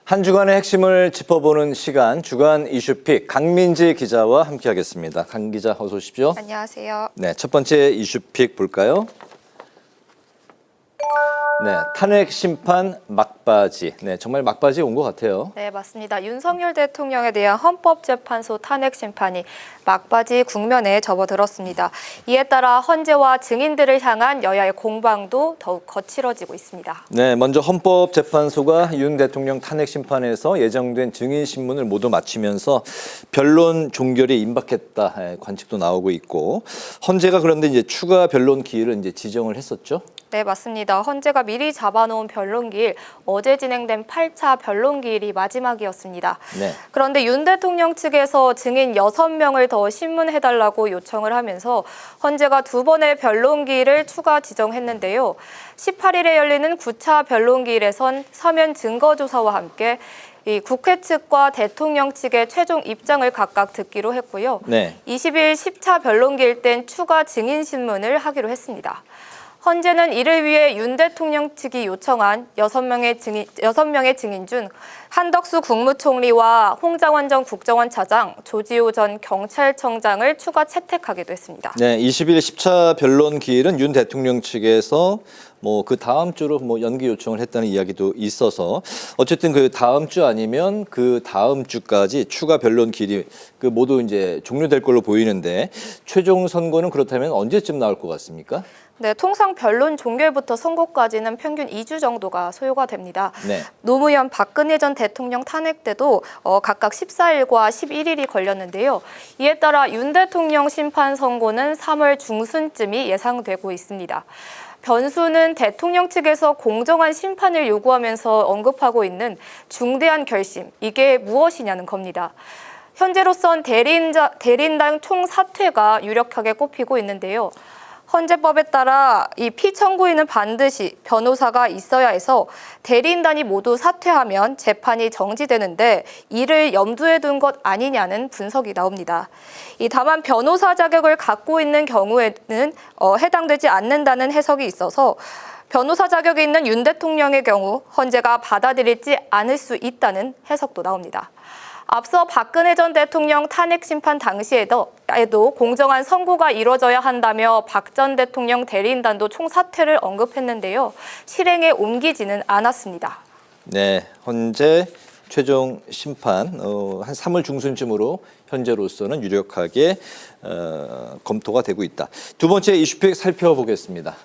한 주간의 핵심을 짚어보는 시간, 주간 이슈픽 강민지 기자와 함께하겠습니다. 강 기자 어서 오십시오. 안녕하세요. 네, 첫 번째 이슈픽 볼까요? 네, 탄핵 심판 막바지. 네, 정말 막바지 온 것 같아요. 네, 맞습니다. 윤석열 대통령에 대한 헌법재판소 탄핵 심판이 막바지 국면에 접어들었습니다. 이에 따라 헌재와 증인들을 향한 여야의 공방도 더욱 거칠어지고 있습니다. 네, 먼저 헌법재판소가 윤 대통령 탄핵 심판에서 예정된 증인 신문을 모두 마치면서 변론 종결에 임박했다 관측도 나오고 있고, 헌재가 그런데 이제 추가 변론 기일을 이제 지정을 했었죠. 네, 맞습니다. 헌재가 미리 잡아놓은 변론기일, 어제 진행된 8차 변론기일이 마지막이었습니다. 네. 그런데 윤 대통령 측에서 증인 6명을 더 신문해달라고 요청을 하면서 헌재가 두 번의 변론기일을 추가 지정했는데요. 18일에 열리는 9차 변론기일에선 서면 증거조사와 함께 이 국회 측과 대통령 측의 최종 입장을 각각 듣기로 했고요. 네. 20일 10차 변론기일 땐 추가 증인 신문을 하기로 했습니다. 헌재는 이를 위해 윤 대통령 측이 요청한 6명의 증인 중 한덕수 국무총리와 홍장원 전 국정원 차장, 조지호 전 경찰청장을 추가 채택하기도 했습니다. 네, 20일 10차 변론 기일은 윤 대통령 측에서 그 다음 주로 연기 요청을 했다는 이야기도 있어서 어쨌든 그 다음 주 아니면 그 다음 주까지 추가 변론 기일이 모두 이제 종료될 걸로 보이는데, 최종 선고는 그렇다면 언제쯤 나올 것 같습니까? 네, 통상 변론 종결부터 선고까지는 평균 2주 정도가 소요가 됩니다. 네. 노무현 박근혜 전 대통령 탄핵 때도 각각 14일과 11일이 걸렸는데요. 이에 따라 윤 대통령 심판 선고는 3월 중순쯤이 예상되고 있습니다. 변수는 대통령 측에서 공정한 심판을 요구하면서 언급하고 있는 중대한 결심, 이게 무엇이냐는 겁니다. 현재로선 대리인당 총사퇴가 유력하게 꼽히고 있는데요. 헌재법에 따라 이 피청구인은 반드시 변호사가 있어야 해서 대리인단이 모두 사퇴하면 재판이 정지되는데, 이를 염두에 둔 것 아니냐는 분석이 나옵니다. 다만 변호사 자격을 갖고 있는 경우에는 해당되지 않는다는 해석이 있어서 변호사 자격이 있는 윤 대통령의 경우 헌재가 받아들이지 않을 수 있다는 해석도 나옵니다. 앞서 박근혜 전 대통령 탄핵 심판 당시에도 공정한 선고가 이뤄져야 한다며 박 전 대통령 대리인단도 총사퇴를 언급했는데요. 실행에 옮기지는 않았습니다. 네, 헌재 최종 심판 한 3월 중순쯤으로 현재로서는 유력하게 검토가 되고 있다. 두 번째 이슈픽 살펴보겠습니다.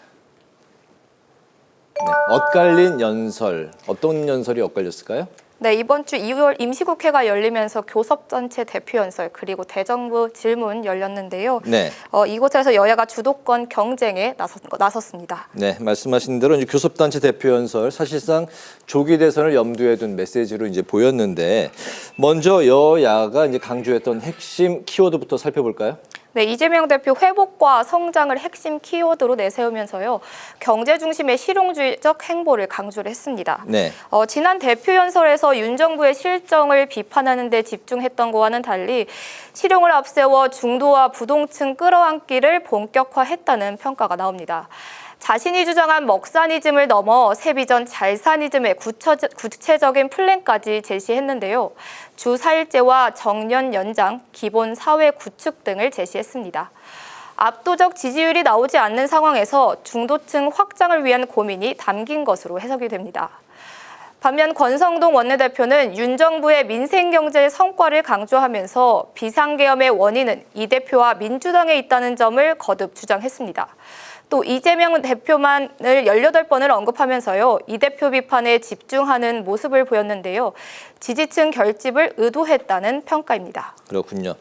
네, 엇갈린 연설, 어떤 연설이 엇갈렸을까요? 네, 이번 주 2월 임시국회가 열리면서 교섭단체 대표 연설 그리고 대정부 질문 열렸는데요. 네. 이곳에서 여야가 주도권 경쟁에 나섰습니다. 네, 말씀하신 대로 이제 교섭단체 대표 연설, 사실상 조기 대선을 염두에 둔 메시지로 이제 보였는데, 먼저 여야가 이제 강조했던 핵심 키워드부터 살펴볼까요? 네, 이재명 대표 회복과 성장을 핵심 키워드로 내세우면서요, 경제 중심의 실용주의적 행보를 강조를 했습니다. 네. 지난 대표 연설에서 윤 정부의 실정을 비판하는 데 집중했던 것과는 달리 실용을 앞세워 중도와 부동층 끌어안기를 본격화했다는 평가가 나옵니다. 자신이 주장한 먹사니즘을 넘어 세비전 잘사니즘의 구체적인 플랜까지 제시했는데요. 주 4일제와 정년 연장, 기본 사회 구축 등을 제시했습니다. 압도적 지지율이 나오지 않는 상황에서 중도층 확장을 위한 고민이 담긴 것으로 해석이 됩니다. 반면 권성동 원내대표는 윤 정부의 민생경제 성과를 강조하면서 비상계엄의 원인은 이 대표와 민주당에 있다는 점을 거듭 주장했습니다. 또 이재명 대표만을 18번을 언급하면서요, 이 대표 비판에 집중하는 모습을 보였는데요. 지지층 결집을 의도했다는 평가입니다. 그렇군요.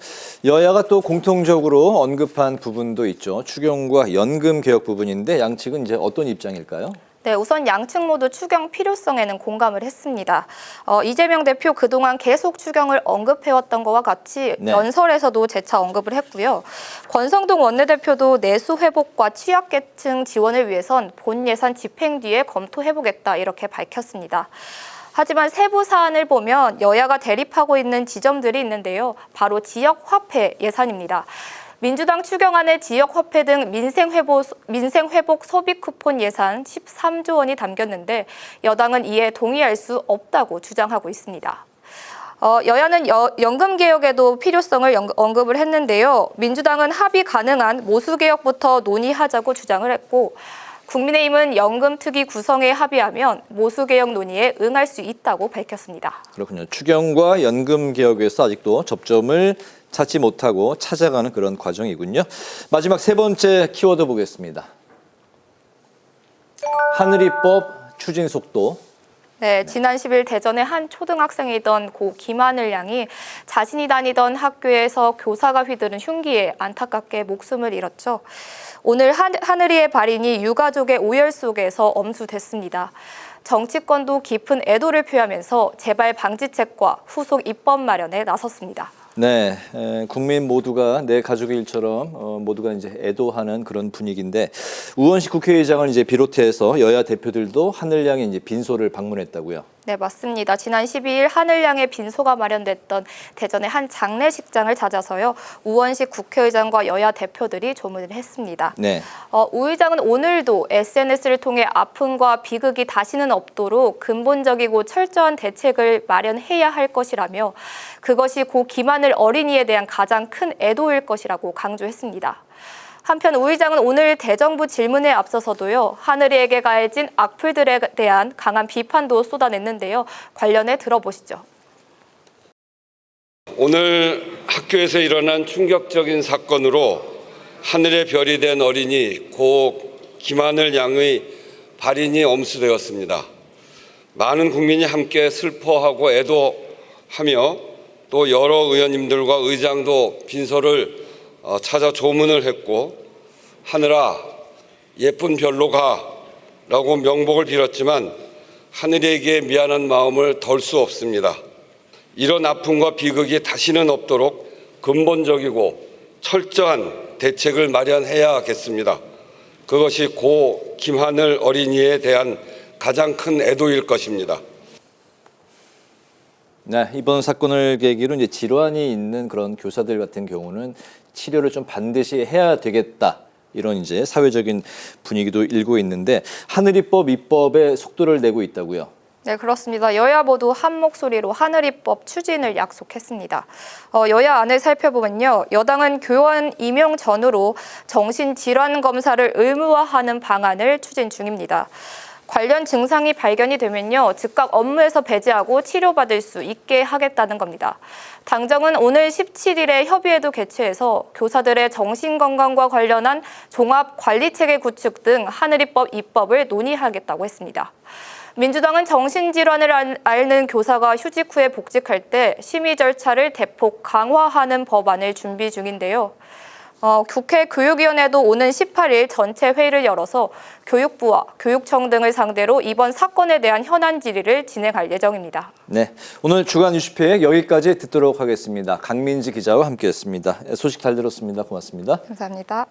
여야가 또 공통적으로 언급한 부분도 있죠. 추경과 연금 개혁 부분인데, 양측은 이제 어떤 입장일까요? 네, 우선 양측 모두 추경 필요성에는 공감을 했습니다. 이재명 대표 그동안 계속 추경을 언급해왔던 것과 같이 네. 연설에서도 재차 언급을 했고요. 권성동 원내대표도 내수 회복과 취약계층 지원을 위해선 본 예산 집행 뒤에 검토해보겠다, 이렇게 밝혔습니다. 하지만 세부 사안을 보면 여야가 대립하고 있는 지점들이 있는데요. 바로 지역 화폐 예산입니다. 민주당 추경안에 지역화폐 등 민생회복 소비 쿠폰 예산 13조 원이 담겼는데 여당은 이에 동의할 수 없다고 주장하고 있습니다. 여야는 연금 개혁에도 필요성을 언급을 했는데요. 민주당은 합의 가능한 모수 개혁부터 논의하자고 주장을 했고 국민의힘은 연금 특위 구성에 합의하면 모수 개혁 논의에 응할 수 있다고 밝혔습니다. 그렇군요. 추경과 연금 개혁에서 아직도 접점을 찾지 못하고 찾아가는 그런 과정이군요. 마지막 세 번째 키워드 보겠습니다. 하늘이법 추진 속도. 네, 지난 10일 대전의 한 초등학생이던 고 김하늘 양이 자신이 다니던 학교에서 교사가 휘두른 흉기에 안타깝게 목숨을 잃었죠. 오늘 하늘이의 발인이 유가족의 오열 속에서 엄수됐습니다. 정치권도 깊은 애도를 표하면서 재발 방지책과 후속 입법 마련에 나섰습니다. 네, 국민 모두가 내 가족의 일처럼 모두가 이제 애도하는 그런 분위기인데 우원식 국회의장을 이제 비롯해서 여야 대표들도 하늘양의 이제 빈소를 방문했다고요. 네, 맞습니다. 지난 12일 하늘양의 빈소가 마련됐던 대전의 한 장례식장을 찾아서요. 우원식 국회의장과 여야 대표들이 조문을 했습니다. 네. 우 의장은 오늘도 SNS를 통해 아픔과 비극이 다시는 없도록 근본적이고 철저한 대책을 마련해야 할 것이라며 그것이 고 김하늘 어린이에 대한 가장 큰 애도일 것이라고 강조했습니다. 한편 우 의장은 오늘 대정부 질문에 앞서서도요. 하늘이에게 가해진 악플들에 대한 강한 비판도 쏟아냈는데요. 관련해 들어보시죠. 오늘 학교에서 일어난 충격적인 사건으로 하늘의 별이 된 어린이 고 김하늘 양의 발인이 엄수되었습니다. 많은 국민이 함께 슬퍼하고 애도하며 또 여러 의원님들과 의장도 빈소를 찾아 조문을 했고 하늘아 예쁜 별로 가라고 명복을 빌었지만 하늘에게 미안한 마음을 덜 수 없습니다. 이런 아픔과 비극이 다시는 없도록 근본적이고 철저한 대책을 마련해야겠습니다. 그것이 고 김하늘 어린이에 대한 가장 큰 애도일 것입니다. 네, 이번 사건을 계기로 이제 질환이 있는 그런 교사들 같은 경우는 치료를 좀 반드시 해야 되겠다. 이런 이제 사회적인 분위기도 일고 있는데 하늘이법 입법에 속도를 내고 있다고요. 네, 그렇습니다. 여야 모두 한 목소리로 하늘이법 추진을 약속했습니다. 여야 안을 살펴보면요. 여당은 교원 임용 전후로 정신질환 검사를 의무화하는 방안을 추진 중입니다. 관련 증상이 발견이 되면요. 즉각 업무에서 배제하고 치료받을 수 있게 하겠다는 겁니다. 당정은 오늘 17일에 협의회도 개최해서 교사들의 정신건강과 관련한 종합관리체계 구축 등 하늘이법 입법을 논의하겠다고 했습니다. 민주당은 정신질환을 앓는 교사가 휴직 후에 복직할 때 심의 절차를 대폭 강화하는 법안을 준비 중인데요. 국회 교육위원회도 오는 18일 전체 회의를 열어서 교육부와 교육청 등을 상대로 이번 사건에 대한 현안 질의를 진행할 예정입니다. 네, 오늘 주간 이슈팩 여기까지 듣도록 하겠습니다. 강민지 기자와 함께했습니다. 소식 잘 들었습니다. 고맙습니다. 감사합니다.